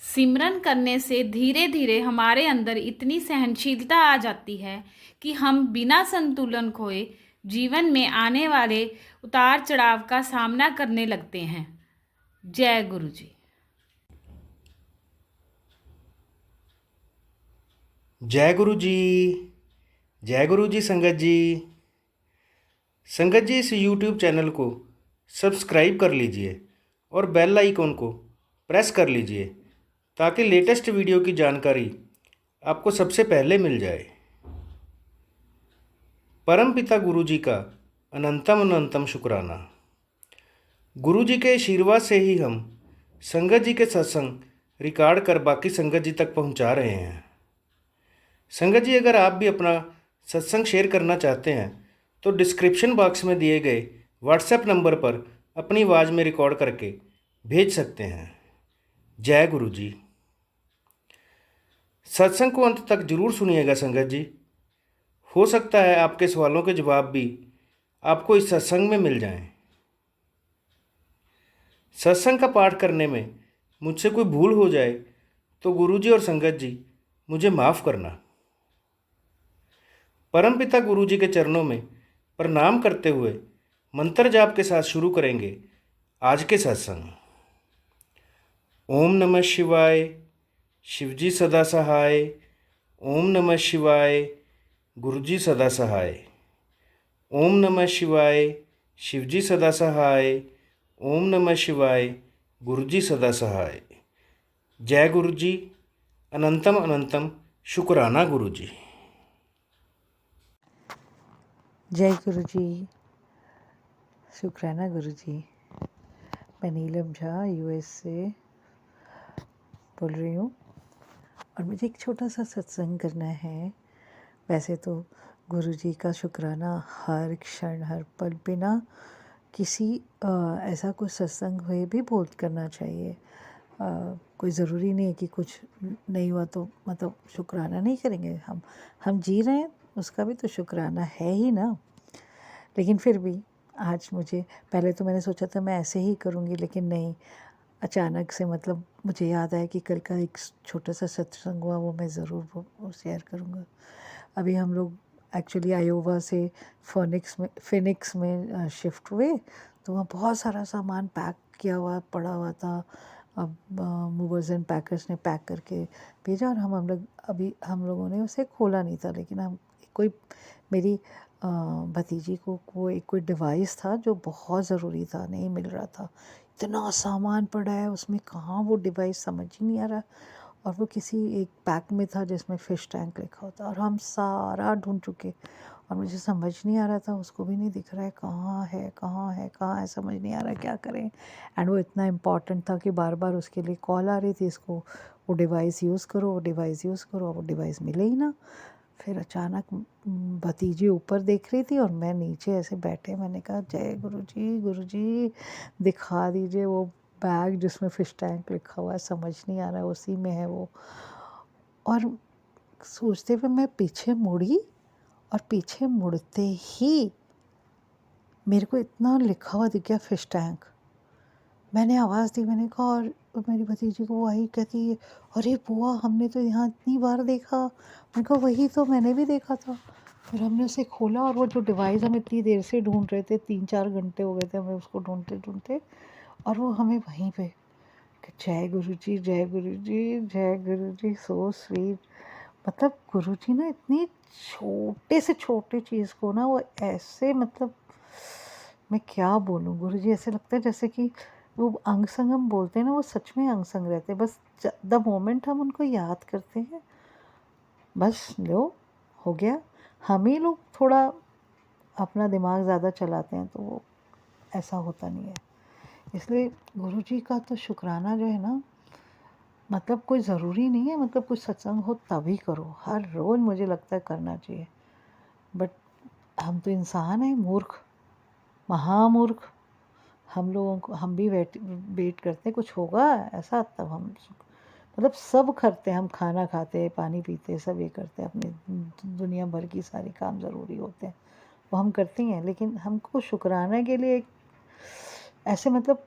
सिमरन करने से धीरे धीरे हमारे अंदर इतनी सहनशीलता आ जाती है कि हम बिना संतुलन खोए जीवन में आने वाले उतार चढ़ाव का सामना करने लगते हैं। जय गुरु जी। जय गुरु जी। जय गुरु जी। संगत जी, इस YouTube चैनल को सब्सक्राइब कर लीजिए और बेल आइकॉन को प्रेस कर लीजिए ताकि लेटेस्ट वीडियो की जानकारी आपको सबसे पहले मिल जाए। परम पिता गुरु जी का अनंतम अनंतम शुक्राना। गुरु जी के आशीर्वाद से ही हम संगत जी के सत्संग रिकॉर्ड कर बाकी संगत जी तक पहुंचा रहे हैं। संगत जी, अगर आप भी अपना सत्संग शेयर करना चाहते हैं तो डिस्क्रिप्शन बॉक्स में दिए गए व्हाट्सएप नंबर पर अपनी आवाज़ में रिकॉर्ड करके भेज सकते हैं। जय गुरु जी। सत्संग को अंत तक जरूर सुनिएगा संगत जी। हो सकता है आपके सवालों के जवाब भी आपको इस सत्संग में मिल जाएं। सत्संग का पाठ करने में मुझसे कोई भूल हो जाए तो गुरु जी और संगत जी मुझे माफ़ करना। परमपिता गुरु जी के चरणों में प्रणाम करते हुए मंत्र जाप के साथ शुरू करेंगे आज के सत्संग। ओम नमः शिवाय, शिवजी सदा सहाय। ओम नमः शिवाय, गुरुजी सदा सहाय। ओम नमः शिवाय, शिवजी सदा सहाय। ओम नमः शिवाय, गुरुजी सदा सहाय। जय गुरु जी। अनंतम अनंतम शुक्राना गुरु जी। जय गुरु जी। शुक्राना गुरु जी। मैं नीलम झा यूएस से बोल रही हूँ और मुझे एक छोटा सा सत्संग करना है। वैसे तो गुरु जी का शुक्राना हर क्षण हर पल बिना किसी ऐसा कुछ सत्संग हुए भी बहुत करना चाहिए। कोई ज़रूरी नहीं है कि कुछ नहीं हुआ तो मतलब शुक्राना नहीं करेंगे। हम जी रहे हैं उसका भी तो शुक्राना है ही ना। लेकिन फिर भी आज मुझे, पहले तो मैंने सोचा था मैं ऐसे ही करूँगी, लेकिन नहीं, अचानक से मतलब मुझे याद आया कि कल का एक छोटा सा सत्संग हुआ, वो मैं ज़रूर वो शेयर करूँगा। अभी हम लोग एक्चुअली आयोवा से फिनिक्स में शिफ्ट हुए, तो वहाँ बहुत सारा सामान पैक किया हुआ पड़ा हुआ था। अब मूवर्स एंड पैकर्स ने पैक करके भेजा और हम लोगों ने उसे खोला नहीं था। लेकिन हम कोई मेरी भतीजी को कोई डिवाइस था जो बहुत ज़रूरी था, नहीं मिल रहा था। इतना सामान पड़ा है उसमें, कहाँ वो डिवाइस समझ ही नहीं आ रहा। और वो किसी एक पैक में था जिसमें फ़िश टैंक लिखा होता, और हम सारा ढूंढ चुके और मुझे समझ नहीं आ रहा था, उसको भी नहीं दिख रहा है कहाँ है कहाँ है कहाँ है, समझ नहीं आ रहा क्या करें। एंड वो इतना इम्पॉर्टेंट था कि बार बार उसके लिए कॉल आ रही थी, इसको वो डिवाइस यूज़ करो, वो डिवाइस यूज़ करो, वो डिवाइस मिले ही ना। फिर अचानक भतीजी ऊपर देख रही थी और मैं नीचे ऐसे बैठे, मैंने कहा जय गुरु जी दिखा दीजिए वो बैग जिसमें फ़िश टैंक लिखा हुआ है, समझ नहीं आ रहा है, उसी में है वो। और सोचते हुए मैं पीछे मुड़ी और पीछे मुड़ते ही मेरे को इतना लिखा हुआ दिख गया फ़िश टैंक। मैंने आवाज़ दी, मैंने कहा, और मेरी भतीजी को वो आई, कहती है अरे बुआ हमने तो यहाँ इतनी बार देखा। मैंने कहा वही तो मैंने भी देखा था। फिर हमने उसे खोला और वो जो डिवाइस हम इतनी देर से ढूंढ रहे थे, 3-4 घंटे हो गए थे हमें उसको ढूंढते ढूंढते, और वो हमें वहीं पे। जय गुरु जी, जय गुरु जी, जय गुरु जी, सो स्वीट। मतलब गुरु जी ना इतनी छोटे से छोटे चीज़ को ना वो ऐसे, मतलब मैं क्या बोलूँ, गुरु जी ऐसे लगता है जैसे कि वो अंग संग हम बोलते हैं ना, वो सच में अंग संग रहते हैं। बस द मोमेंट हम उनको याद करते हैं, बस लो हो गया। हम ही लोग थोड़ा अपना दिमाग ज़्यादा चलाते हैं तो वो ऐसा होता नहीं है। इसलिए गुरु जी का तो शुक्राना जो है ना, मतलब कोई ज़रूरी नहीं है, मतलब कुछ सत्संग हो तभी करो, हर रोज़ मुझे लगता है करना चाहिए। बट हम तो इंसान हैं, मूर्ख, महामूर्ख। हम लोगों को, हम भी वेट करते हैं कुछ होगा ऐसा तब हम, मतलब सब करते हैं, हम खाना खाते हैं, पानी पीते हैं, सब ये करते हैं, अपने दुनिया भर की सारे काम ज़रूरी होते हैं वो हम करते ही हैं। लेकिन हमको शुक्राना के लिए ऐसे मतलब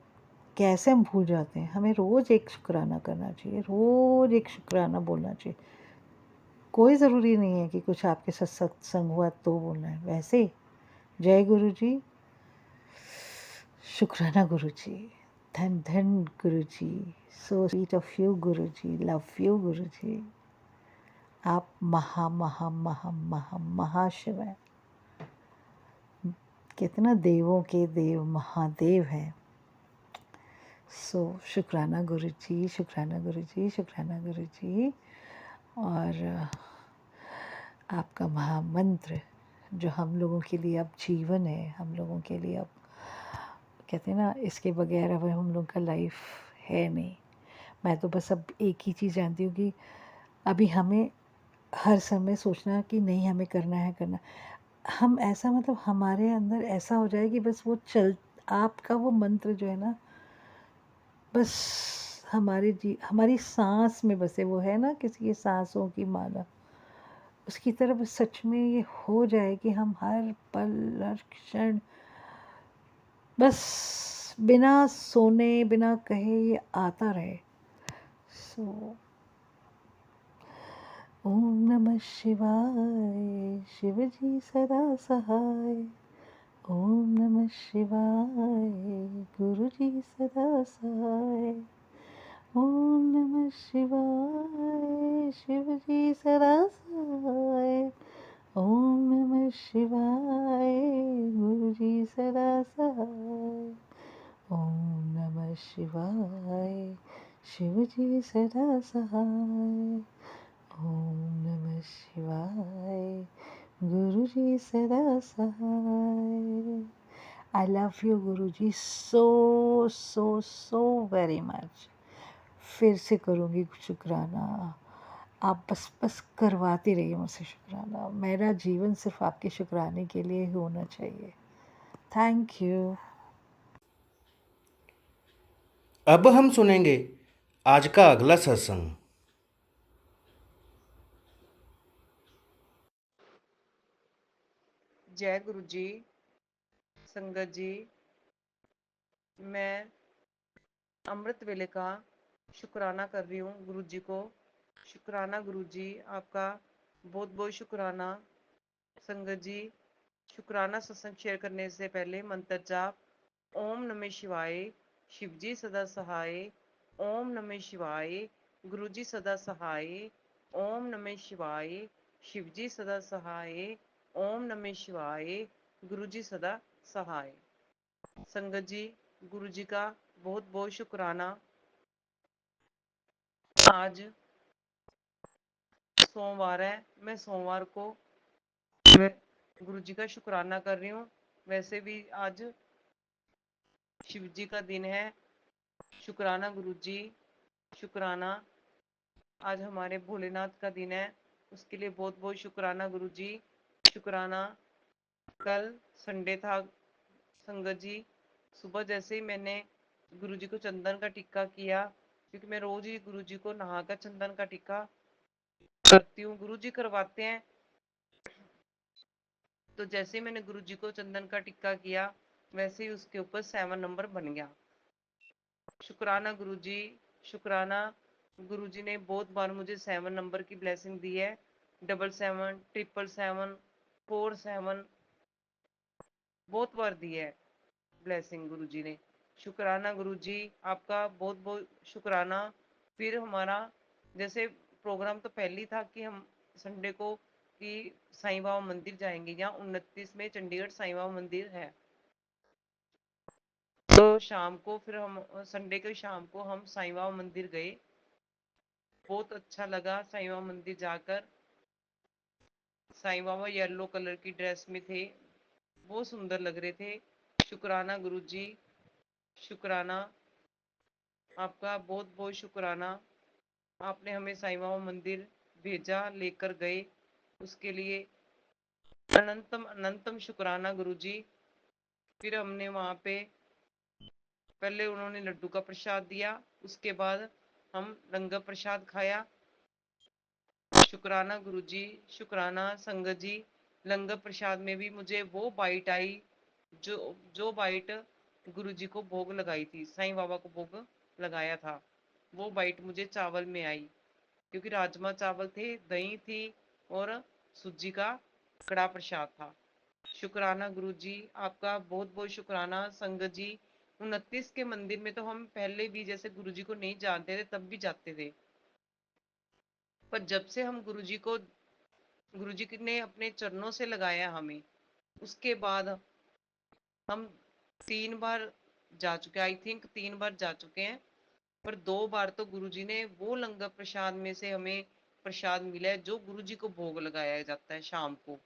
कैसे हम भूल जाते हैं। हमें रोज़ एक शुक्राना करना चाहिए, रोज़ एक शुक्राना बोलना चाहिए। कोई ज़रूरी नहीं है कि कुछ आपके साथ सत्संग हुआ तो बोलना है। वैसे ही जय गुरु जी, शुक्राना गुरु जी, धन धन गुरु जी, so sweet of you Guru ji, love you गुरु जी। आप महा महा महा महा महाशिव हैं। कितना देवों के देव महादेव हैं। सो शुक्राना गुरु जी, शुक्राना गुरु जी, शुक्राना गुरु जी। और आपका महामंत्र जो हम लोगों के लिए अब जीवन है, हम लोगों के लिए अब कहते हैं ना, इसके बगैर अब हम लोग का लाइफ है नहीं। मैं तो बस अब एक ही चीज़ जानती हूँ कि अभी हमें हर समय सोचना कि नहीं हमें करना है करना। हम ऐसा मतलब हमारे अंदर ऐसा हो जाए कि बस वो चल, आपका वो मंत्र जो है ना, बस हमारी सांस में बसे। वो है ना किसी की सांसों की माला, उसकी तरफ सच में ये हो जाए कि हम हर पल हर क्षण बस बिना सोने बिना कहे ये आता रहे। सो ओम नमः शिवाय, शिव जी सदा सहाय। ओम नमः शिवाय, गुरु जी सदा सहाय। ओम नमः शिवाय, शिव जी सदा सहाय। ओम नमः शिवाय, गुरु जी सदा सहाय। ओम नमः शिवाय, शिव जी सदा सहाय। ओम नमः शिवाय, गुरु जी सदा सहाय। I love you Guru ji so very much। फिर से करूँगी शुक्राना। आप बस करवाती रहिए मुझसे शुक्राना। मेरा जीवन सिर्फ आपके शुक्राने के लिए ही होना चाहिए। Thank you. अब हम सुनेंगे आज का अगला सत्संग। जय गुरु जी। संगत जी, मैं अमृत वेले का शुक्राना कर रही हूँ गुरु जी को। शुक्राना गुरु जी, आपका बहुत बहुत शुक्राना। संगत जी, शुक्राना सत्संग शेयर करने से पहले मंत्र जाप ओम नमः शिवाय, शिव जी सदा सहाय। ओम नमः शिवाय, गुरु जी सदा सहाय। ओम नमः शिवाय, शिव जी सदा सहाय। ओम नमः शिवाय, गुरु जी सदा सहाय। संगत जी, गुरु जी का बहुत बहुत शुक्राना। आज सोमवार है, मैं सोमवार को गुरु जी का शुक्राना कर रही हूँ। वैसे भी आज शिव जी का दिन है। शुक्राना गुरु जी, शुक्राना। आज हमारे भोलेनाथ का दिन है, उसके लिए बहुत बहुत शुक्राना गुरु जी, शुक्राना। कल संडे था संगत जी। सुबह जैसे ही मैंने गुरु जी को चंदन का टिक्का किया, क्योंकि मैं रोज ही गुरु जी को नहाकर चंदन का टिक्का करती हूँ, गुरु जी करवाते हैं। तो जैसे ही मैंने गुरु जी को चंदन का टिक्का किया, वैसे ही उसके ऊपर 7 नंबर बन गया। शुक्राना गुरु जी, शुक्राना। गुरु जी ने बहुत बार मुझे 7 नंबर की ब्लेसिंग दी है। 777, 777, 47, बहुत बार दी है ब्लेसिंग गुरु जी ने। शुक्राना गुरु जी, आपका बहुत बहुत शुक्राना। फिर हमारा जैसे प्रोग्राम तो पहले ही था कि हम संडे को कि साईं बाबा मंदिर जाएंगे। यहाँ 29 में चंडीगढ़ साईं बाबा मंदिर है। तो शाम को फिर हम संडे के शाम को हम साईं बाबा मंदिर गए। बहुत अच्छा लगा साईं बाबा मंदिर जाकर। साईं बाबा येलो कलर की ड्रेस में थे, बहुत सुंदर लग रहे थे। शुक्राना गुरु जी, शुक्राना। आपका बहुत बहुत शुक्राना। आपने हमें साईं बाबा मंदिर भेजा, लेकर गए, उसके लिए अनंतम अनंतम शुक्राना गुरु जी। फिर हमने वहाँ पे पहले उन्होंने लड्डू का प्रसाद दिया, उसके बाद हम लंगर प्रसाद खाया। शुक्राना गुरु जी, शुक्राना। संगत जी, लंगर प्रसाद में भी मुझे वो बाइट आई जो जो बाइट गुरुजी को भोग लगाई थी, साईं बाबा को भोग लगाया था। वो बाइट मुझे चावल में आई, क्योंकि राजमा चावल थे, दही थी और सूजी का कड़ा प्रसाद था। शुक्राना गुरुजी, आपका बहुत बहुत शुक्राना। संगत जी, 29 के मंदिर में तो हम पहले भी जैसे गुरुजी को नहीं जानते थे तब भी जाते थे, पर जब से हम गुरुजी ने अपने चरणों से लगाया हमें, उसके बाद हम 3 बार जा चुके, आई थिंक 3 बार जा चुके हैं। पर 2 बार तो गुरुजी ने वो लंगर प्रसाद में से हमें प्रसाद मिला है जो गुरुजी को भोग लगाया जाता है शाम को।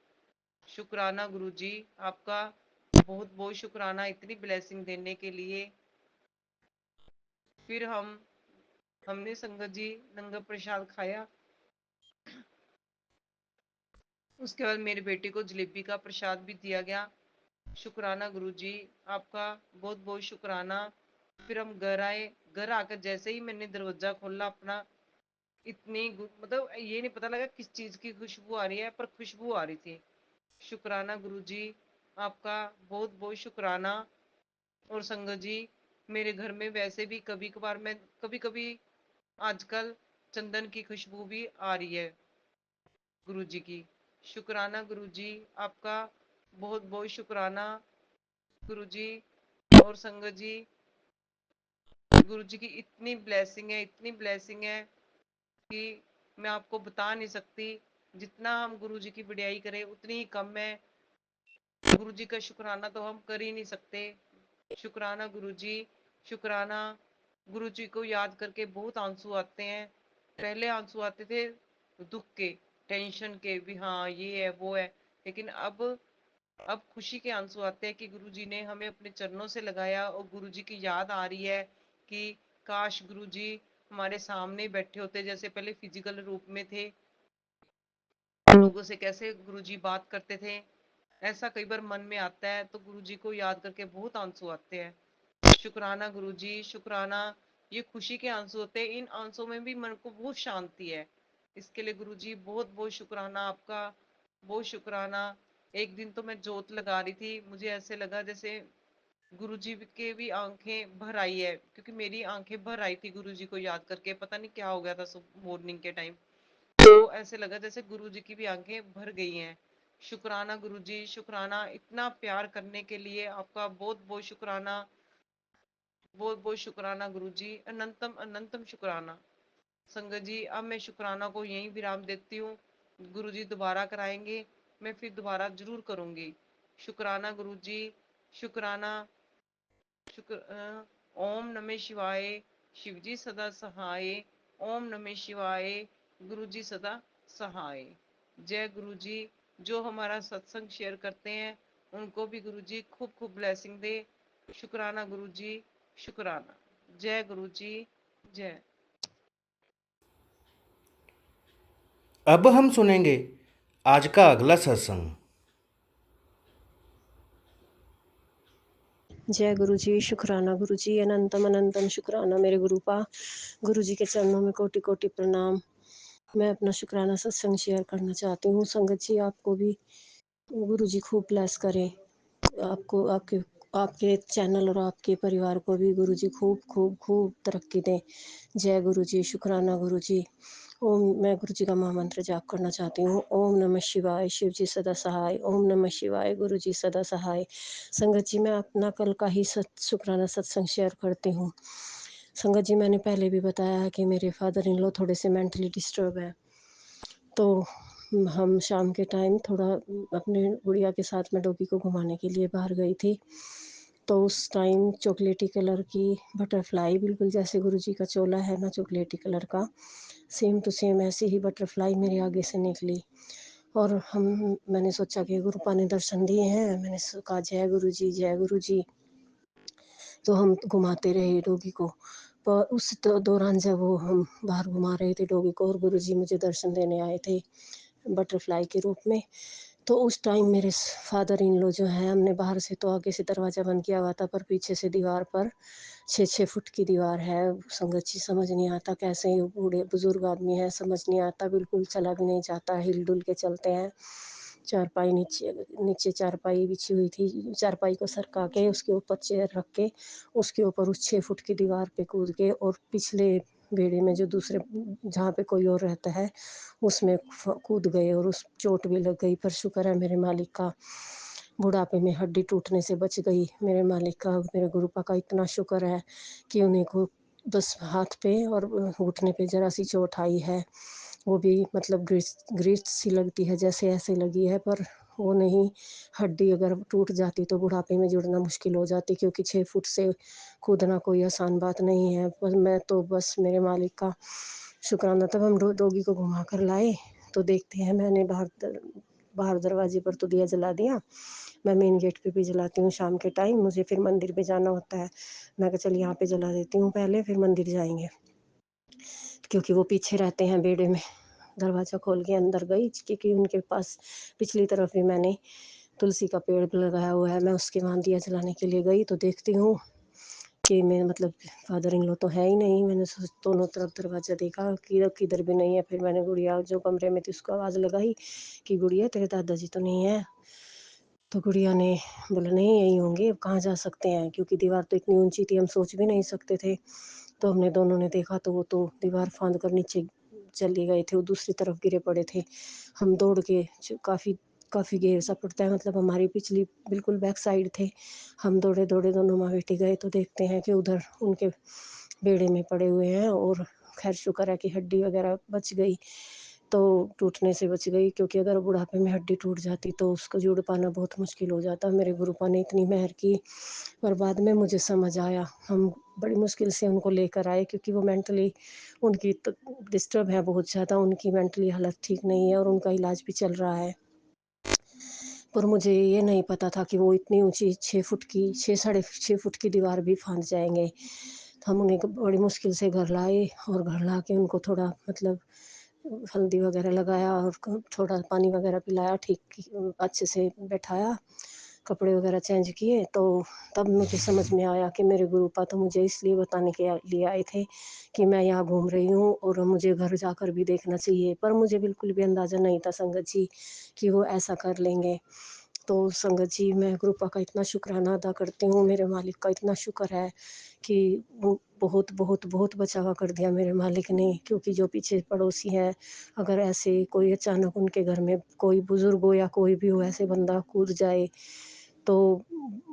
शुक्राना गुरुजी, आपका बहुत बहुत शुक्राना इतनी ब्लेसिंग देने के लिए। फिर हमने संगत जी लंगर प्रसाद खाया, उसके बाद मेरे बेटे को जलेबी का प्रसाद भी दिया गया। शुक्राना गुरुजी, आपका बहुत बहुत शुक्राना। फिर हम घर आए, घर आकर जैसे ही मैंने दरवाजा खोला अपना, मतलब ये नहीं पता लगा किस चीज की खुशबू आ रही है, पर खुशबू आ रही थी। शुक्राना गुरुजी, आपका बहुत बहुत शुक्राना। और संगत जी, मेरे घर में वैसे भी कभी कभार मैं कभी कभी आजकल चंदन की खुशबू भी आ रही है गुरुजी की। शुक्राना गुरुजी, आपका बहुत बहुत शुक्राना गुरुजी। और संगत जी, गुरुजी की इतनी ब्लेसिंग है, इतनी ब्लेसिंग है कि मैं आपको बता नहीं सकती। जितना हम गुरुजी की बड़ाई करें उतनी ही कम है। गुरुजी का शुक्राना तो हम कर ही नहीं सकते। शुक्राना गुरुजी, शुक्राना। गुरुजी को याद करके बहुत आंसू आते हैं। पहले आंसू आते थे दुख के, टेंशन के, भी हाँ ये है वो है, लेकिन अब खुशी के आंसू आते हैं कि गुरुजी ने हमें अपने चरणों से लगाया, और गुरुजी की याद आ रही है कि काश गुरुजी हमारे सामने बैठे होते, जैसे पहले फिजिकल रूप में थे, लोगों से कैसे गुरुजी बात करते थे। ऐसा कई बार मन में आता है, तो गुरुजी को याद करके बहुत आंसू आते हैं। शुक्राना गुरुजी, शुक्राना। ये खुशी के आंसू होते हैं, इन आंसू में भी मन को बहुत शांति है। इसके लिए गुरुजी बहुत बहुत शुक्राना आपका, बहुत शुक्राना। एक दिन तो मैं जोत लगा रही थी, मुझे ऐसे लगा जैसे गुरुजी के भी आंखें भर आई है, क्योंकि मेरी आंखें भर आई थी गुरुजी को याद करके। पता नहीं क्या हो गया था सुबह मॉर्निंग के टाइम, तो ऐसे लगा जैसे गुरुजी की भी आंखें भर गई हैं। शुक्राना गुरुजी, शुक्राना इतना प्यार करने के लिए आपका बहुत बहुत शुक्राना, बहुत बहुत शुक्राना गुरुजी, अनंतम अनंतम शुक्राना। संगत जी, अब मैं शुक्राना को यहीं विराम देती हूँ। गुरुजी दोबारा कराएंगे, मैं फिर दोबारा जरूर करूंगी। शुक्राना गुरुजी, शुक्राना। ओम नमः शिवाय, शिवजी सदा सहाय। ओम नमः शिवाय, गुरुजी सदा सहाय। जय गुरुजी। जो हमारा सत्संग शेयर करते हैं उनको भी गुरुजी खूब खूब ब्लेसिंग दे। शुक्राना गुरुजी, शुक्राना। जय गुरुजी, जय। अब हम सुनेंगे आज का अगला सत्संग। जय गुरु जी, शुक्राना गुरु जी, अनंतम अनंतम शुक्राना मेरे गुरुपा। गुरु जी के चरणों में कोटि कोटि प्रणाम। मैं अपना शुक्राना सत्संग शेयर करना चाहती हूँ। संगत जी, आपको भी गुरु जी खूब ब्लेस करें। आपको, आपके आपके चैनल और आपके परिवार को भी गुरु जी खूब खूब खूब तरक्की दें। जय गुरु जी, शुक्राना गुरु जी। ओम, मैं गुरु जी का महामंत्र जाप करना चाहती हूँ। ओम नमः शिवाय, शिव जी सदा सहाय। ओम नमः शिवाय, गुरु जी सदा सहाय। संगत जी, मैं अपना कल का ही शुक्राना सत्संग शेयर करती हूँ। संगत जी, मैंने पहले भी बताया है कि मेरे फादर इन लॉ थोड़े से मेंटली डिस्टर्ब हैं, तो हम शाम के टाइम थोड़ा अपने गुड़िया के साथ में डॉगी को घुमाने के लिए बाहर गई थी। तो उस टाइम चॉकलेटी कलर की बटरफ्लाई, बिल्कुल जैसे गुरुजी का चोला है ना चॉकलेटी कलर का, सेम टू सेम ऐसी ही बटरफ्लाई मेरे आगे से निकली। और मैंने सोचा कि गुरुपा ने दर्शन दिए हैं, मैंने कहा जय गुरु जी, जय गुरु जी। तो हम घुमाते रहे डॉगी को। पर उस दौरान जब वो हम बाहर घुमा रहे थे डॉगी को और गुरुजी मुझे दर्शन देने आए थे बटरफ्लाई के रूप में, तो उस टाइम मेरे फादर इन लॉ जो हैं, हमने बाहर से तो आगे से दरवाज़ा बंद किया हुआ था, पर पीछे से दीवार पर 6-6 फुट की दीवार है। संगत जी, समझ नहीं आता कैसे ये बूढ़े बुजुर्ग आदमी है, समझ नहीं आता, बिल्कुल चला भी नहीं जाता, हिल डुल के चलते हैं। चारपाई नीचे नीचे चारपाई बिछी हुई थी, चारपाई को सरका के उसके ऊपर चेयर रख के उसके ऊपर उस 6 फुट की दीवार पे कूद के और पिछले बेड़े में जो दूसरे जहाँ पे कोई और रहता है उसमें कूद गए और उस चोट भी लग गई। पर शुक्र है मेरे मालिक का, बुढ़ापे में हड्डी टूटने से बच गई। मेरे मालिक का, मेरे गुरुपा का इतना शुक्र है कि उन्हीं को बस हाथ पे और घुटने पे ज़रा सी चोट आई है, वो भी मतलब ग्रीस सी लगती है जैसे ऐसे लगी है, पर वो नहीं। हड्डी अगर टूट जाती तो बुढ़ापे में जुड़ना मुश्किल हो जाती, क्योंकि 6 फुट से कूदना कोई आसान बात नहीं है। पर मैं तो बस मेरे मालिक का शुक्राना। तब हम डॉगी को घुमा कर लाए तो देखते हैं, मैंने बाहर दरवाजे पर तो दिया जला दिया, मैं मेन गेट पे भी जलाती हूँ शाम के टाइम, मुझे फिर मंदिर पे जाना होता है। मैं कहा चल यहाँ पे जला देती हूँ पहले, फिर मंदिर जाएंगे, क्योंकि वो पीछे रहते हैं बेड़े में। दरवाज़ा खोल के अंदर गई, क्योंकि उनके पास पिछली तरफ भी मैंने तुलसी का पेड़ लगाया हुआ है। मैं उसके वहाँ दिया जलाने के लिए गई तो देखती हूँ कि मैं मतलब फादर इन लॉ तो है ही नहीं। मैंने दोनों तरफ दरवाज़ा देखा, किधर भी नहीं है। फिर मैंने गुड़िया जो कमरे में थी उसको आवाज़ लगाई कि गुड़िया तेरे दादाजी तो नहीं है। तो गुड़िया ने बोला नहीं यहीं होंगे, अब कहाँ जा सकते हैं, क्योंकि दीवार तो इतनी ऊंची थी हम सोच भी नहीं सकते थे। तो हमने दोनों ने देखा तो वो तो दीवार फांद कर नीचे चले गए थे, वो दूसरी तरफ गिरे पड़े थे। हम दौड़ के काफ़ी काफ़ी गहरा सा पड़ता है, मतलब हमारी पिछली बिल्कुल बैक साइड थे। हम दौड़े दौड़े दोनों माँ बेटी गए तो देखते हैं कि उधर उनके बेड़े में पड़े हुए हैं, और खैर शुक्र है कि हड्डी वगैरह बच गई, तो टूटने से बच गई, क्योंकि अगर बुढ़ापे में हड्डी टूट जाती तो उसको जोड़ पाना बहुत मुश्किल हो जाता। मेरे गुरुपा ने इतनी मेहर की, पर बाद में मुझे समझ आया। हम बड़ी मुश्किल से उनको लेकर आए, क्योंकि वो मेंटली उनकी तो डिस्टर्ब है बहुत ज़्यादा, उनकी मेंटली हालत ठीक नहीं है और उनका इलाज भी चल रहा है। पर मुझे ये नहीं पता था कि वो इतनी ऊंची 6 फुट की 6 साढ़े 6 फुट की दीवार भी फांद जाएंगे। तो हम उन्हें बड़ी मुश्किल से घर लाए, और घर ला के उनको थोड़ा मतलब हल्दी वगैरह लगाया और थोड़ा पानी वगैरह पिलाया, ठीक अच्छे से बैठाया, कपड़े वगैरह चेंज किए। तो तब मुझे समझ में आया कि मेरे गुरुपा तो मुझे इसलिए बताने के लिए आए थे कि मैं यहाँ घूम रही हूँ और मुझे घर जाकर भी देखना चाहिए। पर मुझे बिल्कुल भी अंदाज़ा नहीं था संगत जी कि वो ऐसा कर लेंगे। तो संगत जी, मैं गुरुपा का इतना शुक्राना अदा करती हूँ, मेरे मालिक का इतना शुक्र है कि वो बहुत बहुत बहुत बचावा कर दिया मेरे मालिक ने। क्योंकि जो पीछे पड़ोसी हैं, अगर ऐसे कोई अचानक उनके घर में कोई बुज़ुर्ग हो या कोई भी हो, ऐसे बंदा कूद जाए तो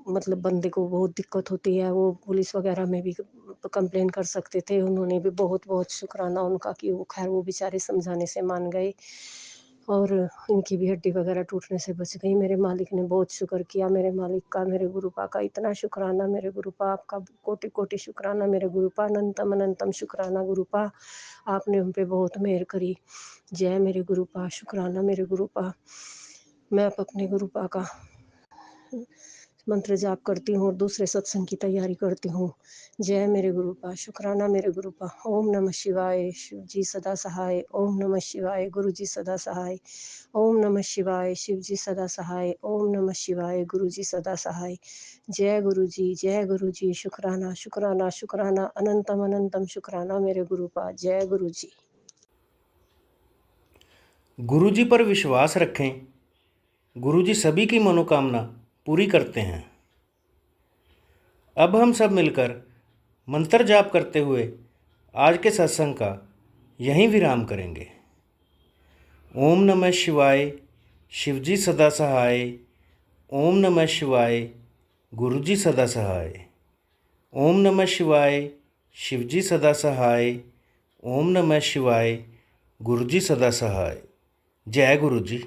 मतलब बंदे को बहुत दिक्कत होती है। वो पुलिस वगैरह में भी कंप्लेन कर सकते थे। उन्होंने भी बहुत बहुत शुक्राना उनका कि वो खैर वो बेचारे समझाने से मान गए, और इनकी भी हड्डी वगैरह टूटने से बच गई। मेरे मालिक ने बहुत शुक्र किया, मेरे मालिक का, मेरे गुरुपा का इतना शुक्राना। मेरे गुरुपा आपका कोटि कोटि शुक्राना। मेरे गुरुपा अनंतम अनंतम शुक्राना। गुरुपा आपने हम पे बहुत मेहर करी। जय मेरे गुरुपा, शुक्राना मेरे गुरुपा। मैं अब अपने गुरुपा का मंत्र जाप करती हूँ और दूसरे सत्संग की तैयारी करती हूँ। जय मेरे गुरुपा, शुक्राना मेरे गुरुपा। ओम नमः शिवाय, शिव जी सदा सहाय। ओम नमः शिवाय, गुरु जी सदा सहाय। ओम नमः शिवाय, शिव जी सदा सहाय। ओम नमः शिवाय, गुरु जी सदा सहाय। जय गुरु जी, जय गुरु जी। शुक्राना शुक्राना शुक्राना, अनंतम अनंतम शुक्राना मेरे गुरुपा। जय गुरु जी। गुरु जी पर विश्वास रखें, गुरु जी सभी की मनोकामना पूरी करते हैं। अब हम सब मिलकर मंत्र जाप करते हुए आज के सत्संग का यहीं विराम करेंगे। ओम नमः शिवाय, शिवजी सदा सहाय। ओम नमः शिवाय, गुरुजी सदा सहाय। ओम नमः शिवाय, शिवजी सदा सहाय। ओम नमः शिवाय, गुरुजी सदा सहाय। जय गुरु जी।